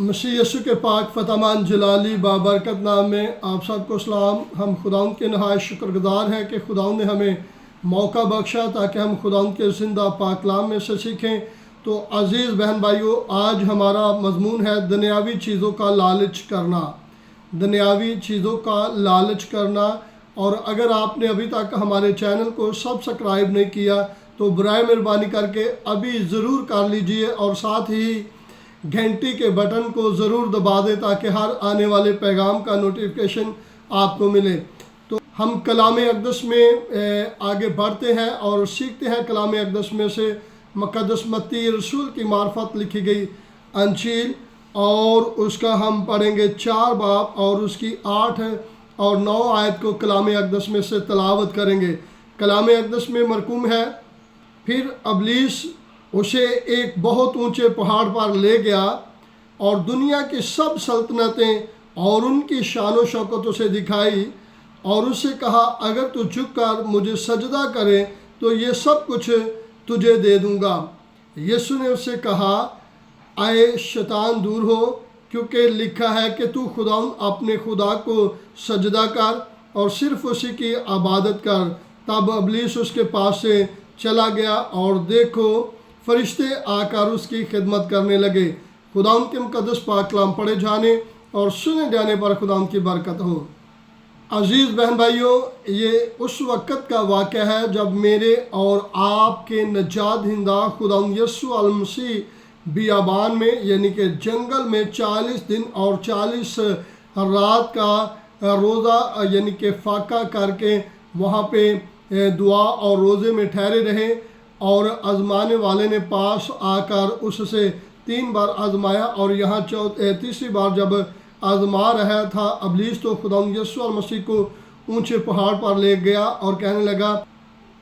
मसीह यीशु के पाक फतमान जलाली बाबरकत नाम में आप सबको सलाम। हम खुदाउन के नहायत शुक्रगुजार हैं कि खुदाउन ने हमें मौका बख्शा ताकि हम खुदाउन के ज़िंदा पाक कलाम में से सीखें। तो अज़ीज़ बहन भाइयों, आज हमारा मज़मून है दुनियावी चीज़ों का लालच करना। दुनियावी चीज़ों का लालच करना। और अगर आपने अभी तक हमारे चैनल को सब्सक्राइब नहीं किया तो बराए मेहरबानी करके अभी ज़रूर कर लीजिए और साथ ही घंटी के बटन को ज़रूर दबा दें ताकि हर आने वाले पैगाम का नोटिफिकेशन आपको मिले। तो हम कलाम अक़दस में आगे बढ़ते हैं और सीखते हैं। कलाम अक़दस में से मुक़द्दस मत्ती रसूल की मार्फत लिखी गई अंजील और उसका हम पढ़ेंगे 4 बाब और उसकी 8 और 9 आयत को कलाम अक़दस में से तलावत करेंगे। कलाम अक़दस में मरकूम है, फिर अबलीस उसे एक बहुत ऊंचे पहाड़ पर ले गया और दुनिया की सब सल्तनतें और उनकी शान व शौकत उसे दिखाई और उससे कहा, अगर तू झुककर मुझे सजदा करे तो ये सब कुछ तुझे दे दूंगा। यीशु ने उससे कहा, आए शैतान दूर हो, क्योंकि लिखा है कि तू खुदाउन अपने खुदा को सजदा कर और सिर्फ उसी की इबादत कर। तब अबलीस उसके पास से चला गया और देखो फरिश्ते आकर उसकी खिदमत करने लगे। खुदाउन के मुक़द्दस पाक कलाम पढ़े जाने और सुने जाने पर खुदाउन की बरकत हो। अज़ीज़ बहन भाइयों, ये उस वक़्त का वाक़या है जब मेरे और आपके नजात हिंदा खुदाउन यीशु अल मसीह बियाबान में यानी कि जंगल में 40 दिन और 40 रात का रोज़ा यानी कि फाका करके वहाँ पे दुआ और रोज़े में ठहरे रहे। और आजमाने वाले ने पास आकर उससे 3 बार आजमाया और यहाँ तीसरी बार जब आजमा रहा था अबलीस तो खुदा यीशु मसीह को ऊंचे पहाड़ पर ले गया और कहने लगा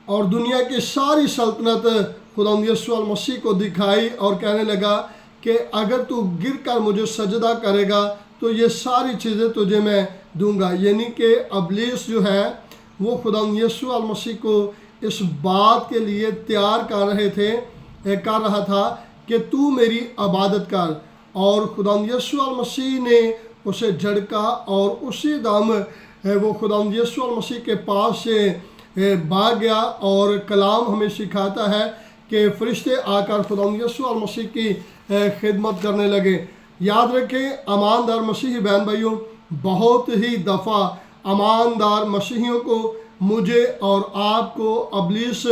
और दुनिया की सारी सल्तनत खुदा यीशु मसीह को दिखाई और कहने लगा कि अगर तू गिर कर मुझे सजदा करेगा तो ये सारी चीज़ें तुझे मैं दूंगा। यानी कि अबलीस जो है वो खुदा यीशु मसीह को इस बात के लिए तैयार कर रहा था कि तू मेरी इबादत कर। और खुदा यीशु मसीह ने उसे झड़का और उसी दम वो खुदा यीशु मसीह के पास से भाग गया। और कलाम हमें सिखाता है कि फरिश्ते आकर खुदा यीशु मसीह की खिदमत करने लगे। याद रखें, ईमानदार मसीही बहन भाइयों, बहुत ही दफ़ा ईमानदार मसीहियों को, मुझे और आपको अबलीस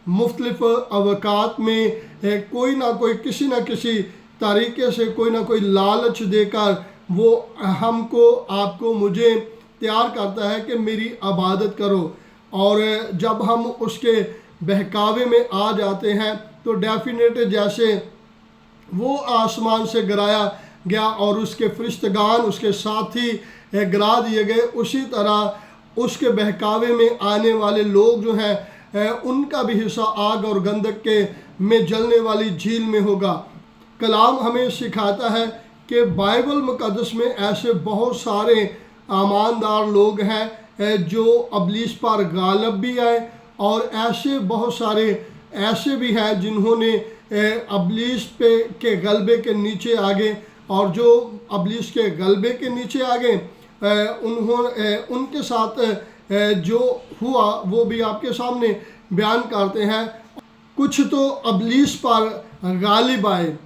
मुख्तलिफ अवकात में कोई ना कोई किसी न किसी तरीके से कोई ना कोई लालच देकर वो हमको, आपको, मुझे तैयार करता है कि मेरी इबादत करो। और जब हम उसके बहकावे में आ जाते हैं तो डेफिनेट जैसे वो आसमान से गिराया गया और उसके फरिश्तगान उसके साथी गिरा दिए गए, उसी तरह उसके बहकावे में आने वाले लोग जो हैं उनका भी हिस्सा आग और गंधक के में जलने वाली झील में होगा। कलाम हमें सिखाता है कि बाइबल मुक़द्दस में ऐसे बहुत सारे ईमानदार लोग हैं जो अबलीस पर गालिब भी आए और ऐसे बहुत सारे ऐसे भी हैं जिन्होंने अबलीस पे के गलबे के नीचे आ गए। और जो अबलीस के गलबे के नीचे आ गए उन्होंने उनके साथ जो हुआ वो भी आपके सामने बयान करते हैं। कुछ तो अबलीस पर गालिब आए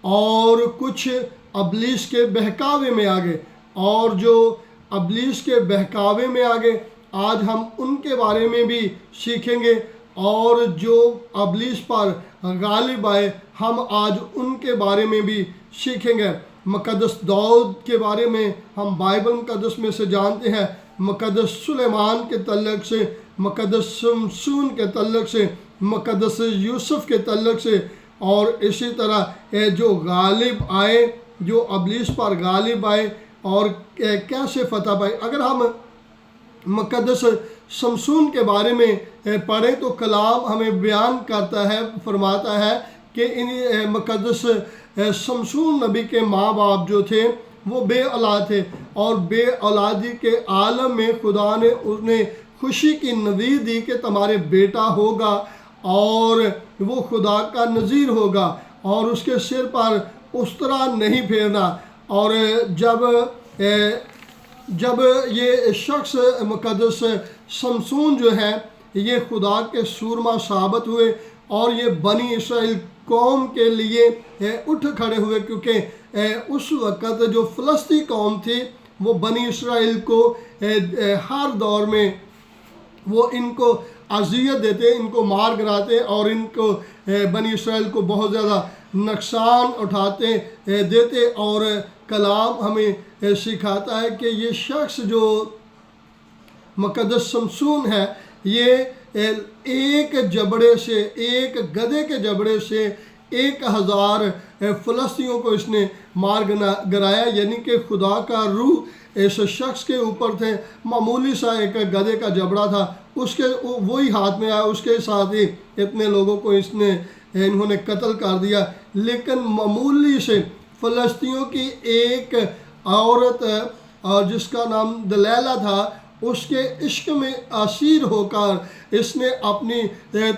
और कुछ अबलीस के बहकावे में आ गए। और जो अबलीस के बहकावे में आ गए आज हम उनके बारे में भी सीखेंगे और जो अबलीस पर गालिब आए हम आज उनके बारे में भी सीखेंगे। मुक़द्दस दाऊद के बारे में हम बाइबल मुक़द्दस में से जानते हैं, मुक़द्दस सुलेमान के तल्लक से, मुक़द्दस शमसून के तल्लक से, मुक़द्दस यूसुफ के तल्लक से। और इसी तरह जो गालिब आए, जो अबलीस पर गालिब आए और कैसे फतह पाए। अगर हम मुक़द्दस शमसून के बारे में पढ़ें तो कलाम हमें बयान करता है, फरमाता है कि इन मुक़द्दस शमसून नबी के माँ बाप जो थे वो बे औलाद थे और बे औलादी के आलम में खुदा ने उन्हें खुशी की नज़ीर दी कि तुम्हारे बेटा होगा और वो खुदा का नज़ीर होगा और उसके सिर पर उस तरह नहीं फेरना। اور جب یہ شخص مقدس شمشون جو ہے یہ خدا کے سورما ثابت ہوئے اور یہ بنی اسرائیل قوم کے لیے اٹھ کھڑے ہوئے، کیونکہ اس وقت جو فلسطینی قوم تھی وہ بنی اسرائیل کو ہر دور میں وہ ان کو اذیت دیتے، ان کو مار گراتے اور ان کو بنی اسرائیل کو بہت زیادہ نقصان اٹھاتے دیتے۔ اور کلام ہمیں سکھاتا ہے کہ یہ شخص جو مقدس شمشون ہے یہ ایک جبڑے سے، ایک گدھے کے جبڑے سے 1000 فلسطینیوں کو اس نے مار گرایا، یعنی کہ خدا کا روح اس شخص کے اوپر تھے۔ معمولی سا ایک گدھے کا جبڑا تھا، اس کے وہی ہاتھ میں آیا، اس کے ساتھ ہی اتنے لوگوں کو انہوں نے قتل کر دیا۔ لیکن معمولی سے فلسطینیوں کی ایک عورت اور جس کا نام دلیلہ تھا، اس کے عشق میں اسیر ہو کر اس نے اپنی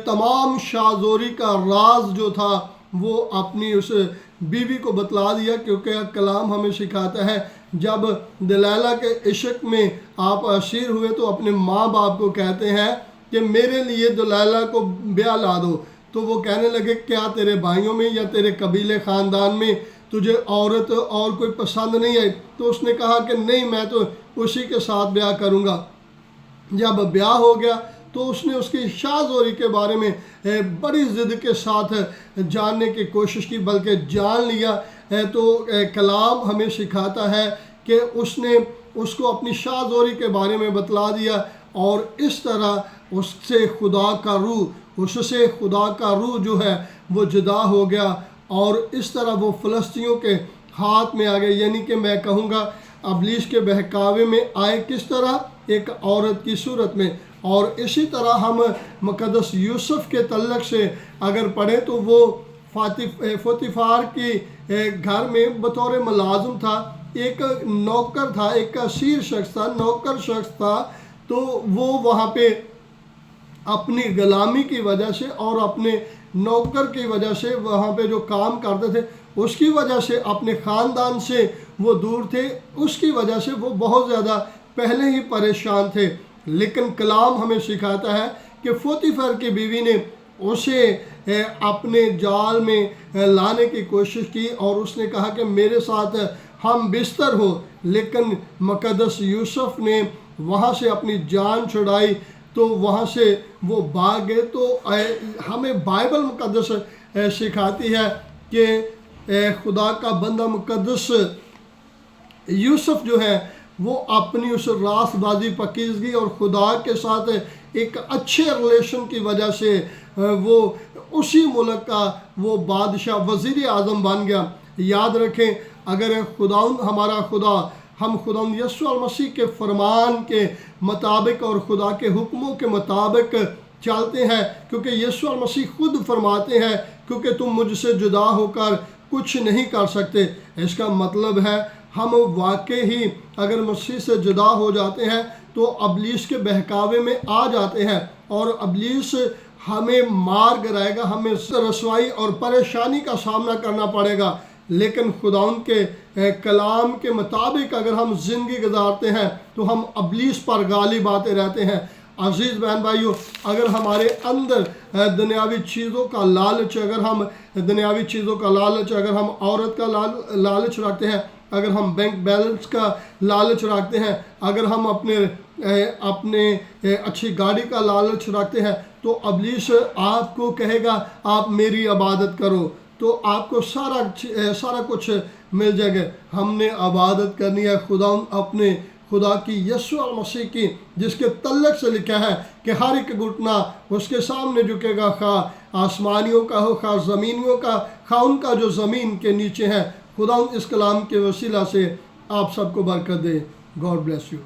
تمام شاذوری کا راز جو تھا وہ اپنی اس بیوی کو بتلا دیا، کیونکہ کلام ہمیں سکھاتا ہے جب دلیلہ کے عشق میں آپ اسیر ہوئے تو اپنے ماں باپ کو کہتے ہیں کہ میرے لیے دلیلہ کو بیاہ لا دو، تو وہ کہنے لگے کیا تیرے بھائیوں میں یا تیرے قبیلے خاندان میں تجھے عورت اور کوئی پسند نہیں ہے؟ تو اس نے کہا کہ نہیں، میں تو اسی کے ساتھ بیاہ کروں گا۔ جب بیاہ ہو گیا تو اس نے اس کی شاذوری کے بارے میں بڑی ضد کے ساتھ جاننے کی کوشش کی، بلکہ جان لیا۔ تو کلام ہمیں سکھاتا ہے کہ اس نے اس کو اپنی شاذوری کے بارے میں بتلا دیا، اور اس طرح اس سے خدا کا روح جو ہے وہ جدا ہو گیا، اور اس طرح وہ فلسطینیوں کے ہاتھ میں آ گئے۔ یعنی کہ میں کہوں گا ابلیس کے بہکاوے میں آئے کس طرح؟ ایک عورت کی صورت میں۔ اور اسی طرح ہم مقدس یوسف کے تعلق سے اگر پڑھیں تو وہ پوتیفار کی گھر میں بطور ملازم تھا، ایک نوکر تھا، ایک اسیر شخص تھا، نوکر شخص تھا۔ تو وہ وہاں پہ اپنی غلامی کی وجہ سے اور اپنے نوکر کی وجہ سے وہاں پہ جو کام کرتے تھے اس کی وجہ سے اپنے خاندان سے وہ دور تھے، اس کی وجہ سے وہ بہت زیادہ پہلے ہی پریشان تھے۔ لیکن کلام ہمیں سکھاتا ہے کہ پوتیفر کی بیوی نے اسے اپنے جال میں لانے کی کوشش کی، اور اس نے کہا کہ میرے ساتھ ہم بستر ہو، لیکن مقدس یوسف نے وہاں سے اپنی جان چھڑائی، تو وہاں سے وہ بھاگ گئے۔ تو ہمیں بائبل مقدس سکھاتی ہے کہ خدا کا بندہ مقدس یوسف جو ہے وہ اپنی اس راست بازی، پاکیزگی اور خدا کے ساتھ ایک اچھے ریلیشن کی وجہ سے وہ اسی ملک کا وہ بادشاہ، وزیر اعظم بن گیا۔ یاد رکھیں اگر ہمارا خدا، ہم خدا یسوع المسیح کے فرمان کے مطابق اور خدا کے حکموں کے مطابق چلتے ہیں، کیونکہ یسوع المسیح خود فرماتے ہیں کیونکہ تم مجھ سے جدا ہو کر کچھ نہیں کر سکتے۔ اس کا مطلب ہے ہم واقعی ہی اگر مسیح سے جدا ہو جاتے ہیں تو ابلیس کے بہکاوے میں آ جاتے ہیں، اور ابلیس ہمیں مار گرائے گا، ہمیں رسوائی اور پریشانی کا سامنا کرنا پڑے گا۔ لیکن خداوند کے کلام کے مطابق اگر ہم زندگی گزارتے ہیں تو ہم ابلیس پر غالب آتے رہتے ہیں۔ عزیز بہن بھائیو، اگر ہمارے اندر دنیاوی چیزوں کا لالچ، اگر ہم عورت کا لالچ رکھتے ہیں، اگر ہم بینک بیلنس کا لالچ رکھتے ہیں، اگر ہم اپنے اچھی گاڑی کا لالچ رکھتے ہیں، تو ابلیس آپ کو کہے گا آپ میری عبادت کرو، تو آپ کو سارا کچھ مل جائے گا۔ ہم نے عبادت کرنی ہے اپنے خدا کی، یسوع المسیح کی، جس کے تعلق سے لکھا ہے کہ ہر ایک گھٹنا اس کے سامنے جھکے گا، خواہ آسمانیوں کا ہو، خواہ زمینیوں کا، خواہ ان کا جو زمین کے نیچے ہے۔ خدا اس کلام کے وسیلہ سے آپ سب کو برکت دے۔ God bless you.